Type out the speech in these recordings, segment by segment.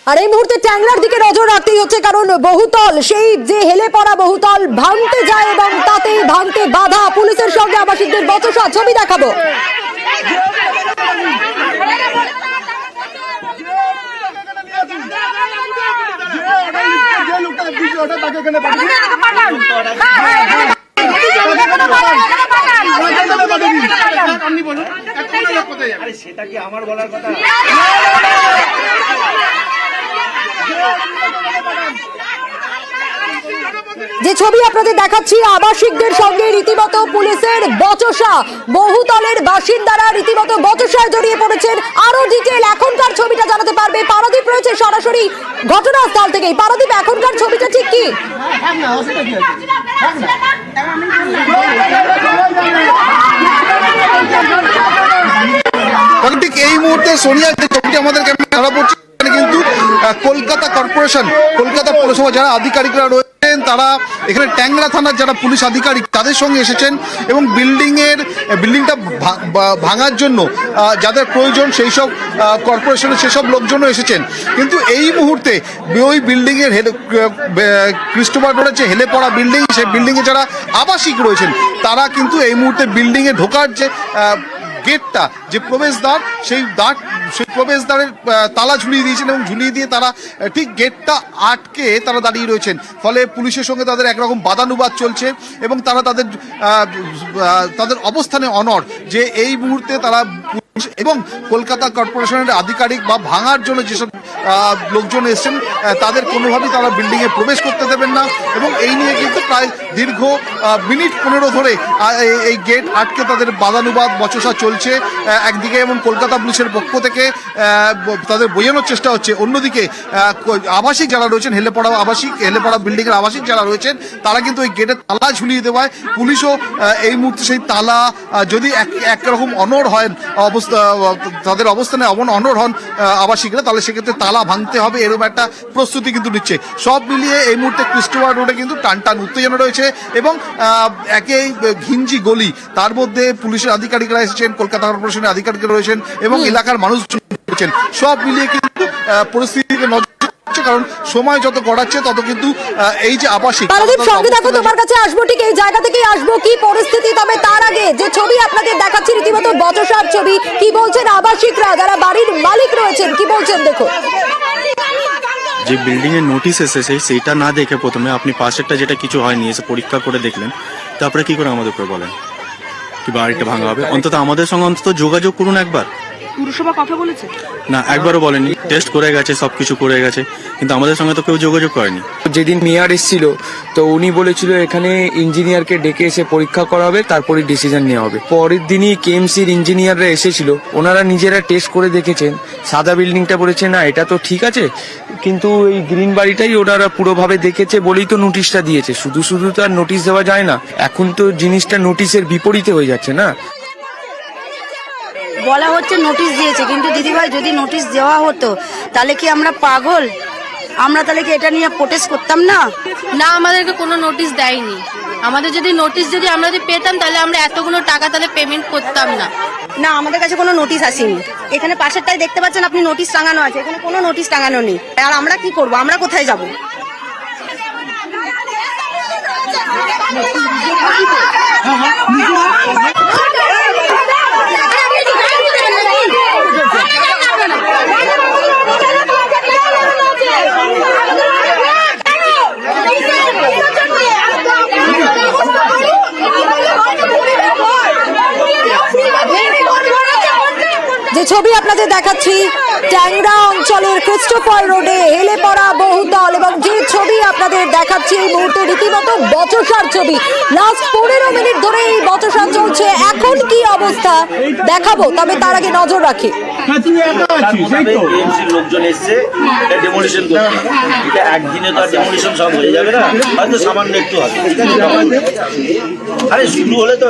আর এই মুহূর্তে ট্যাংরার দিকে নজর রাখতেই হচ্ছে, কারণ বহুতল সেই যে হেলে পড়া বহুতল ভাঙতে যায় এবং তাতেই ভাঙতে বাধা পুলিশের সঙ্গে আবাসিকদের বচসা। ছবি দেখাবো। সেটা কি আমার বলার কথা? যে ছবি আপনাদের দেখাচ্ছি, আবাসিকদের সঙ্গে রীতিমতো পুলিশের বচসা, বহুতলের বাসিন্দারা রীতিমতো বচসায় জড়িয়ে পড়েছেন। আরো ডিটেল এখনকার ছবিটা জানাতে পারবে পারাদীপ রয়েছে সরাসরি ঘটনাস্থল থেকেই। পারাদীপ, এখনকার ছবিটা ঠিক কি? ঠিক এই মুহূর্তে সোনিয়া যে ছবিটি আমাদের ক্যামেরায় ধরা পড়ছে, কিন্তু কলকাতা কর্পোরেশন, কলকাতা পৌরসভা যারা আধিকারিকরা রয়েছেন তারা এখানে ট্যাংরা থানার যারা পুলিশ আধিকারিক তাদের সঙ্গে এসেছেন এবং বিল্ডিংটা ভাঙার জন্য যাদের প্রয়োজন সেই সব কর্পোরেশনের সেসব লোকজনও এসেছেন। কিন্তু এই মুহূর্তে ওই বিল্ডিংয়ের ক্রিস্টোফার রোডের যে হেলে পড়া বিল্ডিং, সেই বিল্ডিংয়ে যারা আবাসিক রয়েছেন তারা কিন্তু এই মুহূর্তে বিল্ডিংয়ে ঢোকার যে গেটটা, যে প্রবেশদ্বার, সেই প্রবেশদ্বারের তালা ঝুলিয়ে দিয়েছেন এবং ঝুলিয়ে দিয়ে তারা ঠিক গেটটা আটকে তারা দাঁড়িয়ে রয়েছেন। ফলে পুলিশের সঙ্গে তাদের একরকম বাদানুবাদ চলছে এবং তারা তাদের অবস্থানে অনড় যে এই মুহূর্তে তারা এবং কলকাতা কর্পোরেশনের আধিকারিক বা ভাঙার জন্য যেসব লোকজন এসছেন তাদের কোনোভাবেই তারা বিল্ডিংয়ে প্রবেশ করতে দেবেন না। এবং এই নিয়ে কিন্তু প্রায় দীর্ঘ মিনিট 15 ধরে এই গেট আটকে তাদের বাদানুবাদ বচসা চলছে একদিকে, এবং কলকাতা পুলিশের পক্ষ থেকে তাদের বোঝানোর চেষ্টা হচ্ছে। অন্যদিকে আবাসিক যারা রয়েছেন, হেলেপড়া বিল্ডিংয়ের আবাসিক যারা রয়েছেন তারা কিন্তু ওই গেটের তালা ঝুলিয়ে দেওয়ায় পুলিশও এই মুহূর্তে সেই তালা যদি একরকম অনড় হয় তাদের অবস্থানে অনড় হন আবাসিকরা, তাহলে সেক্ষেত্রে তালা ভাঙতে হবে এরকম একটা প্রস্তুতি কিন্তু নিচ্ছে। সব মিলিয়ে এই মুহূর্তে ক্রিস্টোফার রোডে কিন্তু টানটান উত্তেজনা রয়েছে এবং একেই ঘিঞ্জি গলি, তার মধ্যে পুলিশের আধিকারিকরা এসেছেন, কলকাতা কর্পোরেশনের আধিকারিকরা রয়েছেন এবং এলাকার মানুষ রয়েছেন। সব মিলিয়ে কিন্তু পরিস্থিতিকে নজর, কারণ সময় যত গড়াচ্ছে তত কিন্তু এই যে আবাসিক। সঙ্গে দেখো, তোমার কাছে আসবো, ঠিক এই জায়গা থেকেই আসবো। কি পরিস্থিতি? তবে তার আগে যে ছবি আপনাদের দেখাচ্ছি রীতিমতো বচসার ছবি, কি বলছেন আবাসিকরা যারা বাড়ির মালিক রয়েছেন, কি বলছেন দেখো। যে বিল্ডিং এর নোটিশ এসেছে সেইটা না দেখে প্রথমে আপনি পাশেরটা যেটা কিছু হয়নি এসে পরীক্ষা করে দেখলেন, তারপরে কি করে আমাদের উপরে বলেন কি বাড়িটা ভাঙা হবে? অন্তত আমাদের সঙ্গে অন্তত যোগাযোগ করুন একবার। পুরসভা কথা বলেছে না, একবারও বলেনি। টেস্ট করে গেছে, সবকিছু করে গেছে, কিন্তু আমাদের সঙ্গে তো কেউ যোগাযোগ করেনি। যেদিন মেয়র এসেছিল তো উনি বলেছিল এখানে ইঞ্জিনিয়ারকে ডেকে এসে পরীক্ষা করা হবে, তারপরে ডিসিশন নেওয়া হবে। পরের দিনই কেএমসির ইঞ্জিনিয়াররা এসেছিল, ওনারা নিজেরা টেস্ট করে দেখেছেন, সাদা বিল্ডিংটা বলেছে না এটা তো ঠিক আছে, কিন্তু এই গ্রিন বাড়িটাই ওনারা পুরোভাবে দেখেছে বলেই তো নোটিশটা দিয়েছে। শুধু শুধু তো আর নোটিশ দেওয়া যায় না, এখন তো জিনিসটা নোটিশের বিপরীতে হয়ে যাচ্ছে না। বলা হচ্ছে নোটিশ দিয়েছে, কিন্তু দিদিভাই যদি নোটিশ দেওয়া হতো তাহলে কি আমরা পাগল? আমরা তাহলে কি এটা নিয়ে প্রোটেস্ট করতাম না? না, আমাদেরকে কোনো নোটিশ দেয়নি। আমাদের যদি নোটিশ আমরা যদি পেতাম তাহলে আমরা এতগুলো টাকা তাহলে পেমেন্ট করতাম না। না, আমাদের কাছে কোনো নোটিশ আসেনি। এখানে পাশেরটাই দেখতে পাচ্ছেন আপনি, নোটিশ টাঙানো আছে, এখানে কোনো নোটিশ টাঙানো নেই। আর আমরা কি করব? আমরা কোথায় যাব? যে ছবি আপনাদের দেখাচ্ছি ট্যাংরা অঞ্চলের ক্রিস্টোফার রোডে হেলে পড়া বহুতল, এবং যে ছবি আপনাদের দেখাচ্ছি এই মুহূর্তে রীতিমতো বচসার ছবি। লাস্ট 15 মিনিট ধরে এই বচসা চলছে। এখন কি অবস্থা দেখাবো, তবে তার আগে নজর রাখি। লোকজন এসছে ডেমোলিশন করতে, এটা একদিনে তো ডেমোলিশন সব হয়ে যাবে না, হয়তো সামান্য একটু হবে। আরে শুরু হলে তো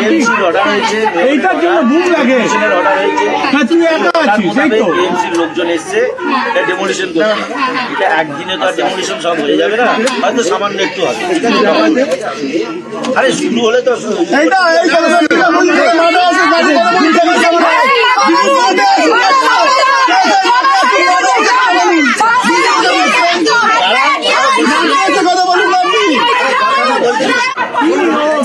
AMC অর্ডার হয়েছে, এইটার জন্য বুম লাগে। অর্ডার হয়েছে, হ্যাঁ, তুই একা আছিস, এই তো। AMC লোকজন এসছে এটা ডেমোলিশন করতে। এটা একদিনে তো আর ডেমোলিশন সব হয়ে যাবে না, হয়তো সামান্য একটু হবে। আরে শুরু হলে তো এইটা এই মাথা আছে কাছে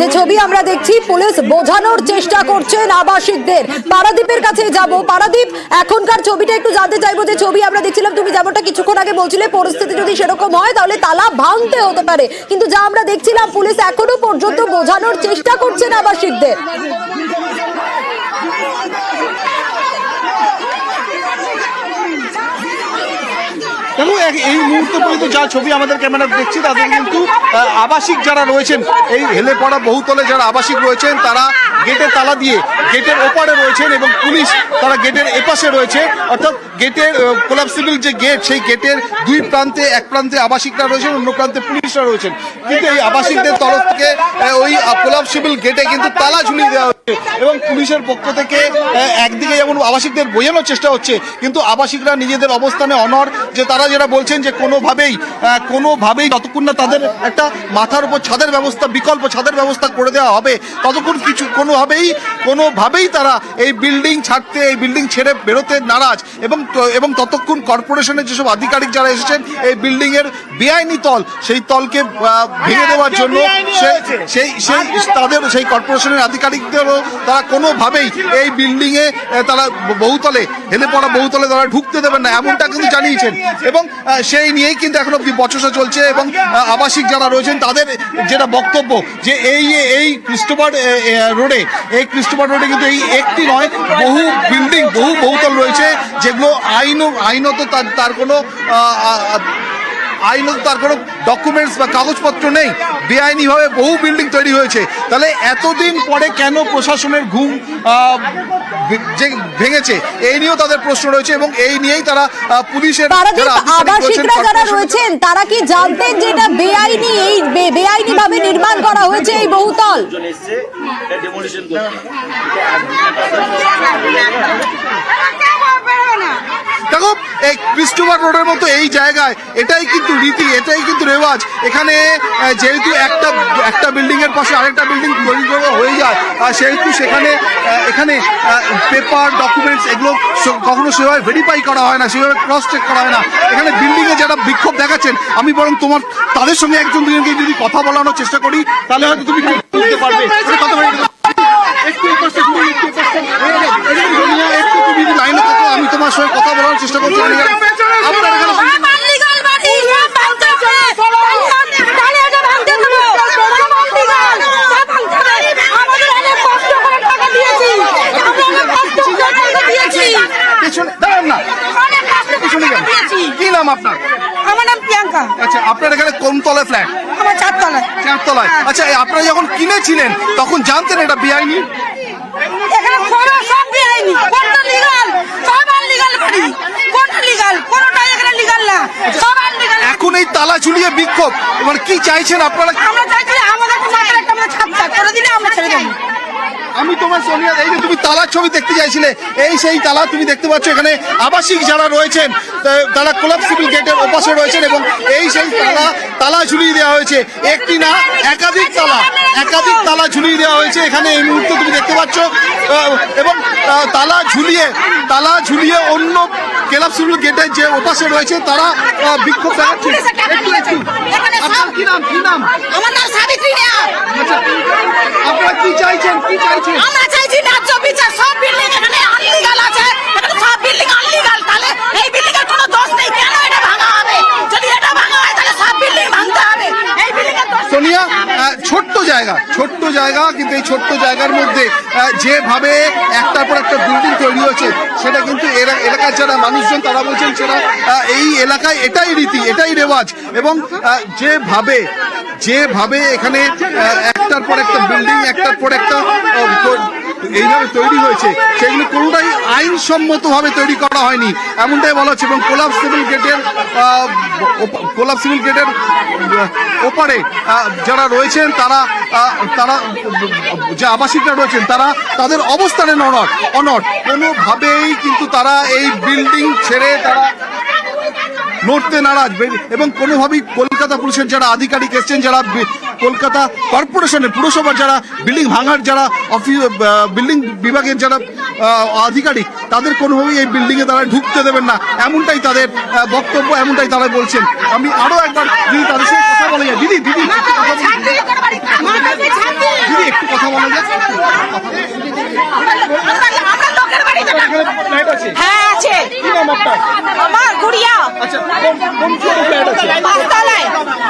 যে ছবি আমরা দেখছি, পুলিশ বোঝানোর চেষ্টা করছেন আবাসিকদের। পারাদীপের কাছে যাব। পারাদীপ, এখনকার ছবিটা একটু জানতে চাইবো। যে ছবি আমরা দেখছিলাম, তুমি যেমনটা কিছুক্ষণ আগে বলছিলে, পরিস্থিতি যদি সেরকম হয় তাহলে তালা ভাঙতে হতে পারে, কিন্তু যা আমরা দেখছিলাম পুলিশ এখনো পর্যন্ত বোঝানোর চেষ্টা করছেন আবাসিকদের। দেখো এই মুহূর্তে পর্যন্ত যা ছবি আমাদের ক্যামেরা দেখছি, তাদের কিন্তু আবাসিক যারা রয়েছেন, এই হেলে পড়া বহুতলে যারা আবাসিক রয়েছেন, তারা গেটে তালা দিয়ে গেটের ওপারে রয়েছেন এবং পুলিশ তারা গেটের এপাশে রয়েছে। অর্থাৎ গেটের কোলাপসিবল যে গেট, সেই গেটের দুই প্রান্তে, এক প্রান্তে আবাসিকরা রয়েছেন, অন্য প্রান্তে পুলিশরা রয়েছেন। কিন্তু এই আবাসিকদের তরফ থেকে ওই কোলাপসিবল গেটে কিন্তু তালা ঝুলিয়ে দেওয়া হচ্ছে এবং পুলিশের পক্ষ থেকে একদিকে যেমন আবাসিকদের বোঝানোর চেষ্টা হচ্ছে, কিন্তু আবাসিকরা নিজেদের অবস্থানে অনড়, যে তারা যেটা বলছেন যে কোনোভাবেই যতক্ষণ না তাদের একটা মাথার উপর ছাদের ব্যবস্থা, বিকল্প ছাদের ব্যবস্থা করে দেওয়া হবে, ততক্ষণ কোনোভাবেই তারা এই বিল্ডিং ছাড়তে, এই বিল্ডিং ছেড়ে বেরোতে নারাজ। এবং ততক্ষণ কর্পোরেশনের যেসব আধিকারিক যারা এসেছেন এই বিল্ডিং এর বেআইনি তল, সেই তলকে ভেঙে দেওয়ার জন্য তাদের সেই কর্পোরেশনের আধিকারিকদেরও তারা কোনোভাবেই এই বিল্ডিং এ তারা বহুতলে, হেলে পড়া বহুতলে তারা ঢুকতে দেবেন না, এমনটা কিন্তু জানিয়েছেন। এবং সেই নিয়েই কিন্তু এখন অব্দি বচসা চলছে এবং আবাসিক যারা রয়েছেন তাদের যেটা বক্তব্য, যে এই ক্রিস্টোফার রোডে কিন্তু এই একটি নয়, বহু বিল্ডিং, বহু বহুতল রয়েছে, যেগুলো আইনত তার কোনো ডকুমেন্টস বা কাগজপত্র নেই, বেআইনিভাবে বহু বিল্ডিং তৈরি হয়েছে। তাহলে এতদিন পরে কেন প্রশাসনের ঘুম যে ভেঙেছে, এই নিয়েও তাদের প্রশ্ন রয়েছে এবং এই নিয়েই তারা পুলিশের আবাসিকরা যারা রয়েছেন তারা কি জানতেন যে এটা বেআইনিভাবে নির্মাণ করা হয়েছে এই বহুতল? এসছে এটা ডেমোলিশন করতে। দেখো এই ক্রিস্টোফার রোডের মতো এই জায়গায় এটাই কিন্তু রীতি, এটাই কিন্তু রেওয়াজ। এখানে যেহেতু একটা বিল্ডিং এর পাশে আরেকটা বিল্ডিং তৈরি করা হয়ে যায়, সেহেতু এখানে পেপার, ডকুমেন্টস এগুলো কখনো সেভাবে ভেরিফাই করা হয় না, সেভাবে ক্রস চেক করা হয় না। এখানে বিল্ডিং এ যারা বিক্ষোভ দেখাচ্ছেন, আমি বরং তাদের সঙ্গে একজন দুজনকে যদি কথা বলানোর চেষ্টা করি, তাহলে হয়তো তুমি বুঝতে পারবে। একটু তুমি লাইনে থাকো, আমি তোমার সঙ্গে কথা বলার চেষ্টা করছি। আপনার এখানে কি নাম আপনার? আমার নাম প্রিয়াঙ্কা। আচ্ছা, আপনার এখানে কোন তলায় ফ্ল্যাট? আমার চারতলায়। চারতলায়। আচ্ছা, আপনারা যখন কিনেছিলেন তখন জানতেন এটা বেআইনি? এখানে কোনো সব বেআইনি, কোনটা লিগ্যাল, সব আনলিগ্যাল বাড়ি, কোনটা লিগ্যাল, কোনটাই এখানে লিগ্যাল না, সব আনলিগ্যাল। এখন এই তালা ঝুলিয়ে বিক্ষোভ, মানে কি চাইছেন আপনারা? আমরা চাইছি আমাদের মাথার একটা আমরা ছাপটা করে দিলে আমরা ছেড়ে দেবো। আমি তোমার সোনিয়া, এই যে তুমি তালার ছবি দেখতে চাইছিলে, এই সেই তালা তুমি দেখতে পাচ্ছ। এখানে আবাসিক যারা রয়েছেন তারা কোলাপসিবল গেটের ওপাশে রয়েছেন এবং এই সেই তালা ঝুলিয়ে দেওয়া হয়েছে। একটি না, একাধিক তালা ঝুলিয়ে দেওয়া হয়েছে এখানে এই মুহূর্তে তুমি দেখতে পাচ্ছ। এবং তালা ঝুলিয়ে অন্য কোলাপসিবল গেটের যে ওপাশে রয়েছে তারা বিক্ষোভ দেখাচ্ছে। আপনার কি নাম? আমার নাম সাবিত্রী নেয়া। আপনারা কি চাইছেন? আমরা চাইছি ন্যায্য বিচার। সব বিল্ডিং এখানে আনলিগ্যাল আছে, এখানে সব বিল্ডিং আনলিগ্যাল। তাহলে এই বিল্ডিং এর কোনো দোষ নেই, কেন এটা ভাঙা হবে? যদি এটা ভাঙা হয় তাহলে সব বিল্ডিং ভাঙতে হবে। এই বিল্ডিং এর দোষ সোনিয়া, ছোট্ট জায়গা, কিন্তু এই ছোট্ট জায়গার মধ্যে যেভাবে একটার পর একটা বিল্ডিং তৈরি হয়েছে, সেটা কিন্তু এলাকার যারা মানুষজন তারা বলছেন সেটা এই এলাকায় এটাই রীতি, এটাই রেওয়াজ। এবং যেভাবে এখানে একটার পর একটা বিল্ডিং, একটার পর একটা এইভাবে তৈরি হয়েছে সেগুলো কোনোটাই আইনসম্মতভাবে তৈরি করা হয়নি এমনটাই বলা হচ্ছে। এবং কোলাপসিবল গেটের ওপারে যারা রয়েছেন তারা যে আবাসিকরা রয়েছেন তাদের অবস্থানে অনড় কোনোভাবেই কিন্তু তারা এই বিল্ডিং ছেড়ে তারা নড়তে নারাজ এবং কোনোভাবেই কলকাতা পুলিশের যারা আধিকারিক এসছেন, যারা কলকাতা কর্পোরেশনের পুরসভার যারা বিল্ডিং ভাঙার যারা বিল্ডিং বিভাগের যারা আধিকারিক, তাদের কোনোভাবেই এই বিল্ডিংয়ে তারা ঢুকতে দেবেন না, এমনটাই তাদের বক্তব্য, এমনটাই তারা বলছেন। আমি আরো একবার দিদি তাদের সাথে কথা বলে যাই। দিদি একটু কথা বলা যায়। হ্যাঁ আছে আমার গুড়িয়া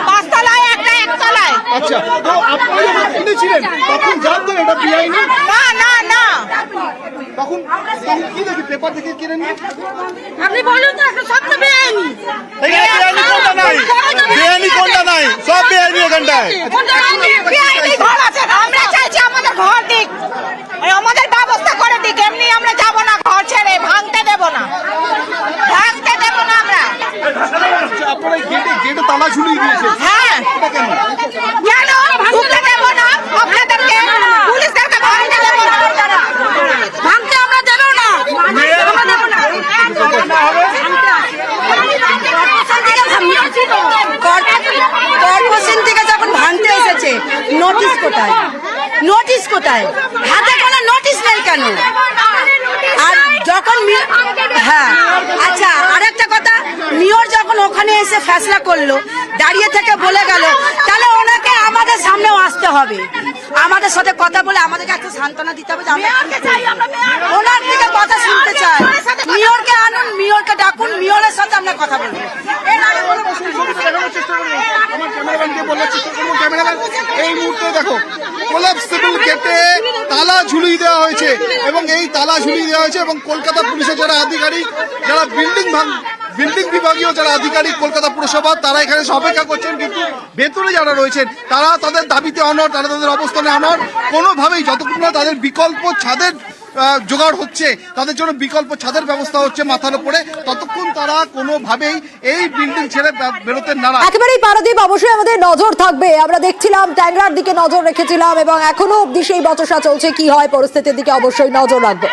পাঁচতলায় একটা একতলায়। আচ্ছা, তো আপনি যখন কিনেছিলেন তখন জানতেন এটা বেআইনি? না তখন কি দেখি পেপার দেখে কিনেন? আপনি বলুন তো সব তো বেআইনি। বেআইনি কোনটা নাই? সব বেআইনি এখানটায়। বেআইনি ঘর আছে, আমরা চাইছি আমাদের ঘর দিক, আমাদের ব্যবস্থা করে দিক। এমনি আমরা যাব না, ঘর ছেড়ে ভাঙতে দেব না আমরা। আপনারা গেটে তালা ঝুলিয়ে দিয়েছেন? হ্যাঁ কেন ঢুকতে দেব না আপনাদেরকে, পুলিশদেরকে ভাঙতে দেব না, ভাঙতে আমরা দেব না। কর্পোরেশন থেকে যখন ভাঙতে এসেছে নোটিশ কোথায় হাতে কোনো নোটিশ নেই কেন? আর যখন হ্যাঁ আচ্ছা, আরেকটা কথা, মেয়র যখন ওখানে এসে ফেসলা করলো, দাঁড়িয়ে থেকে বলে গেল, তাহলে ওনাকে আমাদের সামনেও আসতে হবে, আমাদের সাথে কথা বলে আমাদেরকে একটা সান্ত্বনা দিতে হবে। ওনার থেকে কথা শুনতে চাই। মেয়রকে আনুন, মেয়রকে ডাকুন, মেয়রের সাথে আমরা কথা বলবো। এই মুহূর্তে দেখো কোলাপসিবল গেটে তালা ঝুলিয়ে দেওয়া হয়েছে এবং এই তালা ঝুলিয়ে দেওয়া হয়েছে এবং কলকাতা পুলিশের যারা আধিকারিক, যারা বিল্ডিং বিভাগীয় যারা আধিকারিক কলকাতা পুরসভা, তারা এখানে অপেক্ষা করছেন। কিন্তু ভেতরে যারা রয়েছেন তারা তাদের দাবিতে অনড়, তারা তাদের অবস্থানে অনড়। কোনোভাবেই যতক্ষণ না তাদের বিকল্প ছাদের জোগাড় হচ্ছে, তাদের জন্য বিকল্প ছাদের ব্যবস্থা হচ্ছে মাথার উপরে, ততক্ষণ তারা কোনোভাবেই এই বিল্ডিং ছেড়ে বেরোতে নারাজ। একেবারেই পারাদীপ, অবশ্যই আমাদের নজর থাকবে। আমরা দেখছিলাম ট্যাংরার দিকে নজর রেখেছিলাম এবং এখনো অবধি সেই বচসা চলছে। কি হয় পরিস্থিতির দিকে অবশ্যই নজর রাখবো।